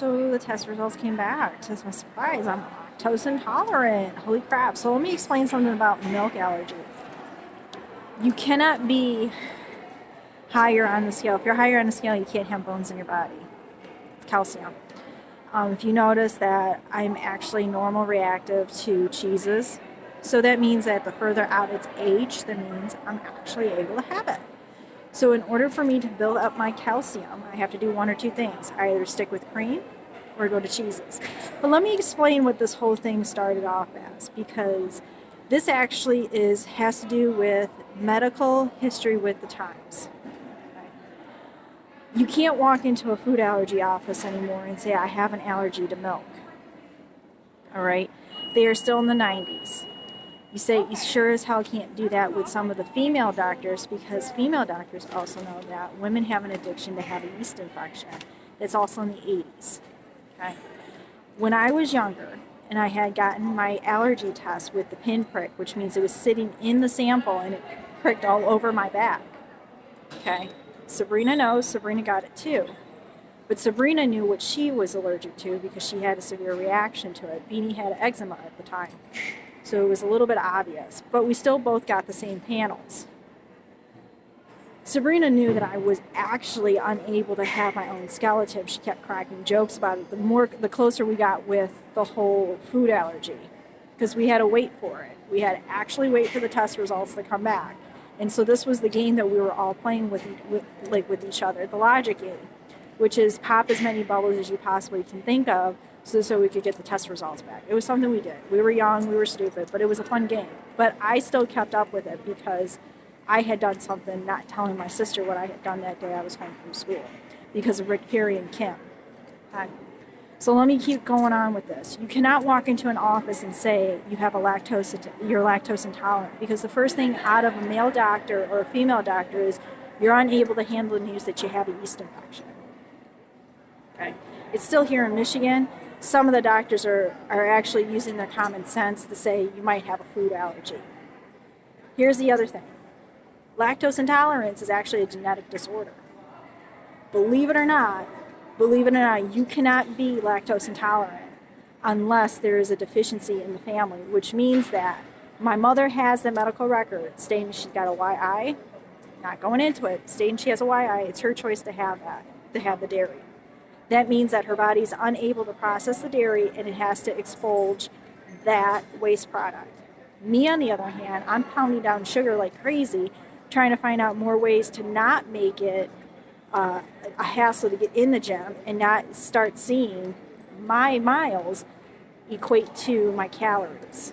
So the test results came back. To my surprise, I'm lactose intolerant. Holy crap. So let me explain something about milk allergy. You cannot be higher on the scale. If you're higher on the scale, you can't have bones in your body. It's calcium. If you notice that I'm actually normal reactive to cheeses, so that means that the further out it's aged, that means I'm actually able to have it. So in order for me to build up my calcium, I have to do one or two things. I either stick with cream or go to cheeses. But let me explain what this whole thing started off as, because this actually has to do with medical history with the times. You can't walk into a food allergy office anymore and say, I have an allergy to milk. All right? They are still in the 90s. You say you sure as hell can't do that with some of the female doctors, because female doctors also know that women have an addiction to have a yeast infection. That's also in the 80s. Okay? When I was younger and I had gotten my allergy test with the pinprick, which means it was sitting in the sample and it pricked all over my back. Okay? Sabrina knows, Sabrina got it too. But Sabrina knew what she was allergic to because she had a severe reaction to it. Beanie had eczema at the time. So it was a little bit obvious, but we still both got the same panels. Sabrina knew that I was actually unable to have my own skeleton. She kept cracking jokes about it. The closer we got with the whole food allergy, because we had to wait for it. We had to actually wait for the test results to come back. And so this was the game that we were all playing with each other, the logic game, which is pop as many bubbles as you possibly can think of, so we could get the test results back. It was something we did. We were young, we were stupid, but it was a fun game. But I still kept up with it because I had done something, not telling my sister what I had done that day I was home from school, because of Rick Perry and Kim. So let me keep going on with this. You cannot walk into an office and say you're lactose intolerant, because the first thing out of a male doctor or a female doctor is you're unable to handle the news that you have a yeast infection. Okay. It's still here in Michigan. Some of the doctors are actually using their common sense to say you might have a food allergy. Here's the other thing. Lactose intolerance is actually a genetic disorder. Believe it or not, you cannot be lactose intolerant unless there is a deficiency in the family, which means that my mother has the medical record stating she's got a YI, not going into it, stating she has a YI, it's her choice to have that, to have the dairy. That means that her body is unable to process the dairy and it has to expulge that waste product. Me, on the other hand, I'm pounding down sugar like crazy, trying to find out more ways to not make it a hassle to get in the gym and not start seeing my miles equate to my calories.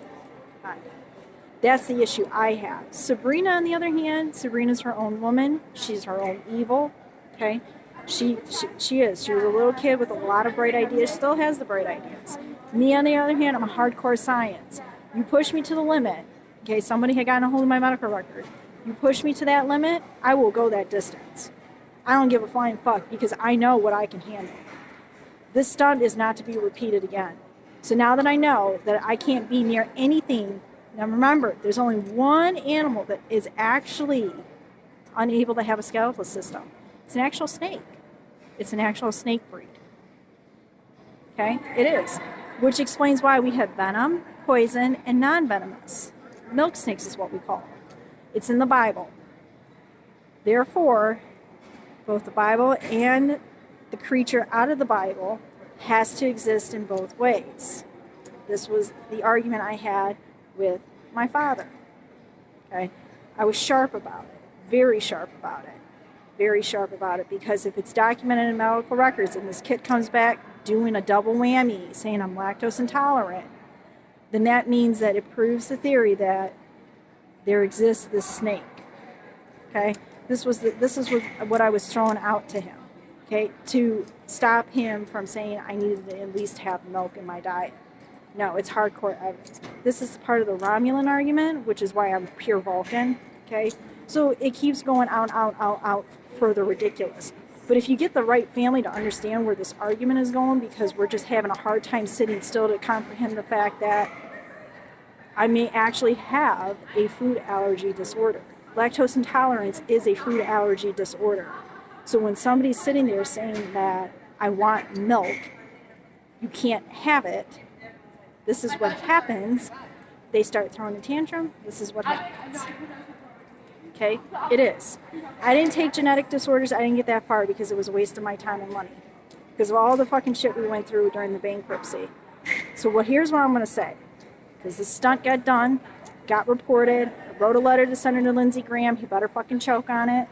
That's the issue I have. Sabrina, on the other hand, Sabrina's her own woman. She's her own evil. Okay? She is. She was a little kid with a lot of bright ideas. Still has the bright ideas. Me, on the other hand, I'm a hardcore science. You push me to the limit. Okay, somebody had gotten a hold of my medical record. You push me to that limit, I will go that distance. I don't give a flying fuck because I know what I can handle. This stunt is not to be repeated again. So now that I know that I can't be near anything, now remember, there's only one animal that is actually unable to have a skeletal system. It's an actual snake. It's an actual snake breed. Okay? It is. Which explains why we have venom, poison, and non-venomous. Milk snakes is what we call them. It's in the Bible. Therefore, both the Bible and the creature out of the Bible has to exist in both ways. This was the argument I had with my father. Okay? I was sharp about it. Very sharp about it. Very sharp about it, because if it's documented in medical records and this kid comes back doing a double whammy saying I'm lactose intolerant, then that means that it proves the theory that there exists this snake. Okay? This is what I was throwing out to him. Okay? To stop him from saying I needed to at least have milk in my diet. No, it's hardcore evidence. This is part of the Romulan argument, which is why I'm pure Vulcan. Okay? So it keeps going out, further ridiculous. But if you get the right family to understand where this argument is going, because we're just having a hard time sitting still to comprehend the fact that I may actually have a food allergy disorder. Lactose intolerance is a food allergy disorder. So when somebody's sitting there saying that I want milk You can't have it. This is what happens. They start throwing a tantrum. This is what happens. Okay? It is. I didn't take genetic disorders. I didn't get that far because it was a waste of my time and money. Because of all the fucking shit we went through during the bankruptcy. So here's what I'm going to say. Because the stunt got done, got reported, I wrote a letter to Senator Lindsey Graham. He better fucking choke on it.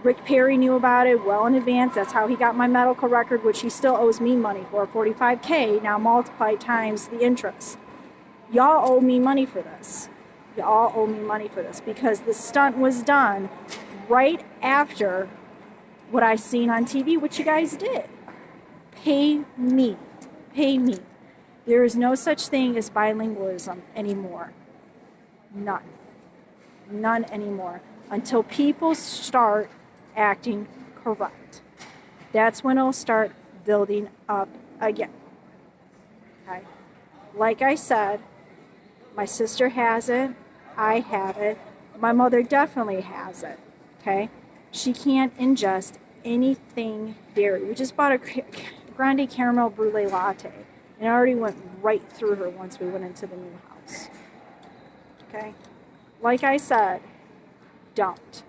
Rick Perry knew about it well in advance. That's how he got my medical record, which he still owes me money for, $45K, now multiplied times the interest. Y'all owe me money for this. Y'all owe me money for this because the stunt was done right after what I seen on TV, which you guys did. Pay me. Pay me. There is no such thing as bilingualism anymore. None. None anymore. Until people start acting correct. That's when it'll start building up again. Okay? Like I said, my sister has it. I have it. My mother definitely has it. Okay? She can't ingest anything dairy. We just bought a grande caramel brulee latte. And it already went right through her once we went into the new house. Okay? Like I said, don't.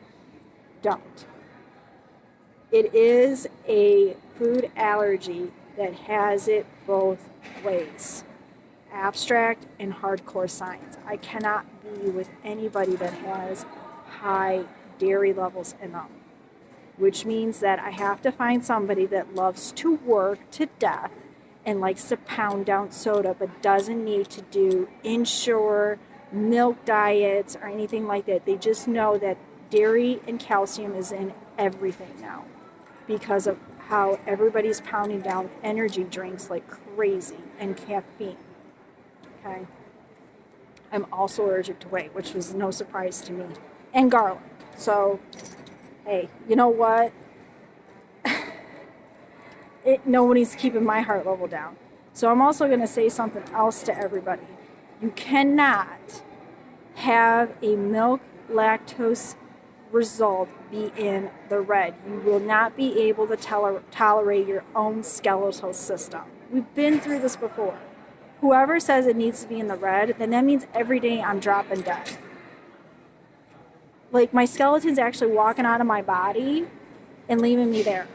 Don't. It is a food allergy that has it both ways. Abstract and hardcore science. I cannot be with anybody that has high dairy levels in them. Which means that I have to find somebody that loves to work to death and likes to pound down soda but doesn't need to do Ensure, milk diets, or anything like that. They just know that dairy and calcium is in everything now because of how everybody's pounding down energy drinks like crazy and caffeine. Okay? I'm also allergic to whey, which was no surprise to me, and garlic. So, hey, you know what? Nobody's keeping my heart level down. So I'm also going to say something else to everybody. You cannot have a milk lactose result be in the red. You will not be able to tolerate your own skeletal system. We've been through this before. Whoever says it needs to be in the red, then that means every day I'm dropping dead. Like my skeleton's actually walking out of my body and leaving me there.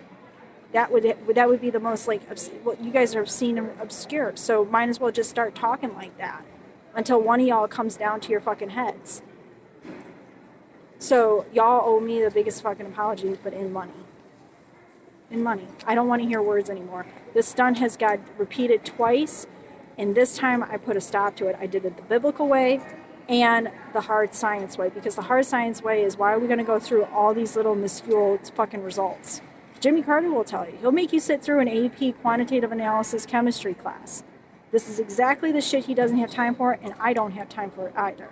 That would be the most like what you guys are obscene and obscure. So might as well just start talking like that until one of y'all comes down to your fucking heads. So y'all owe me the biggest fucking apology, but in money. In money. I don't want to hear words anymore. This stunt has got repeated twice, and this time I put a stop to it. I did it the biblical way and the hard science way, because the hard science way is why are we going to go through all these little minuscule fucking results? Jimmy Carter will tell you. He'll make you sit through an AP quantitative analysis chemistry class. This is exactly the shit he doesn't have time for, and I don't have time for it either.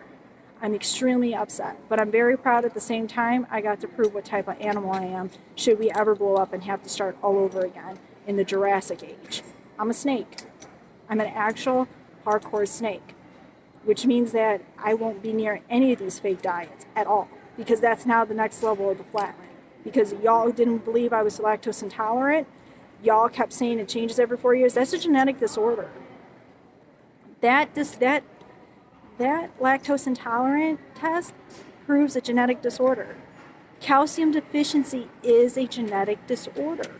I'm extremely upset, but I'm very proud at the same time. I got to prove what type of animal I am should we ever blow up and have to start all over again in the Jurassic Age. I'm a snake. I'm an actual hardcore snake, which means that I won't be near any of these fake diets at all, because that's now the next level of the flatline. Because y'all didn't believe I was lactose intolerant. Y'all kept saying it changes every 4 years. That's a genetic disorder. That lactose intolerant test proves a genetic disorder. Calcium deficiency is a genetic disorder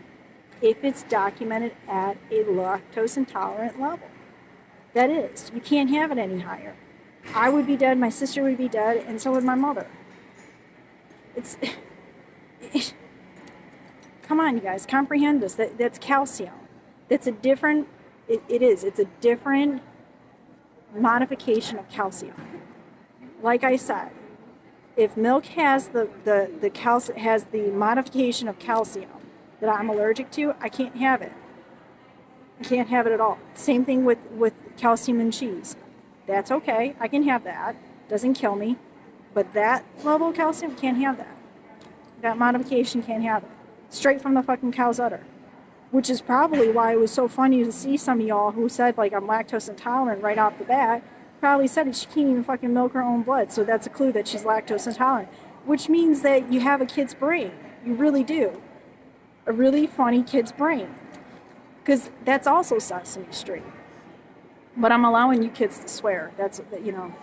if it's documented at a lactose intolerant level. That is. You can't have it any higher. I would be dead, my sister would be dead, and so would my mother. Come on, you guys, comprehend this. That's calcium. That's a different, it's a different modification of calcium. Like I said, if milk has the modification of calcium that I'm allergic to, I can't have it. I can't have it at all. Same thing with calcium in cheese. That's okay. I can have that. Doesn't kill me. But that level of calcium, can't have that. That modification can't have it. Straight from the fucking cow's udder. Which is probably why it was so funny to see some of y'all who said, like, I'm lactose intolerant right off the bat, probably said that she can't even fucking milk her own blood. So that's a clue that she's lactose intolerant. Which means that you have a kid's brain. You really do. A really funny kid's brain. because that's also Sesame Street. But I'm allowing you kids to swear. That's, you know,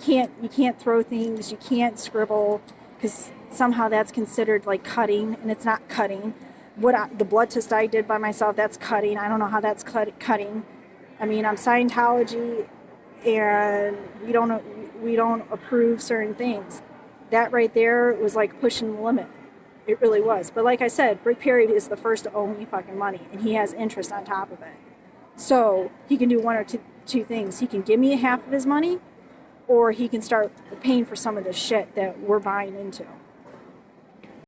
you can't throw things, you can't scribble, because somehow that's considered like cutting, and it's not cutting. The blood test I did by myself, that's cutting. I don't know how that's cutting. I mean, I'm Scientology, and we don't approve certain things. That right there was like pushing the limit. It really was. But like I said, Rick Perry is the first to owe me fucking money, and he has interest on top of it. So he can do one or two things. He can give me half of his money, or he can start paying for some of the shit that we're buying into.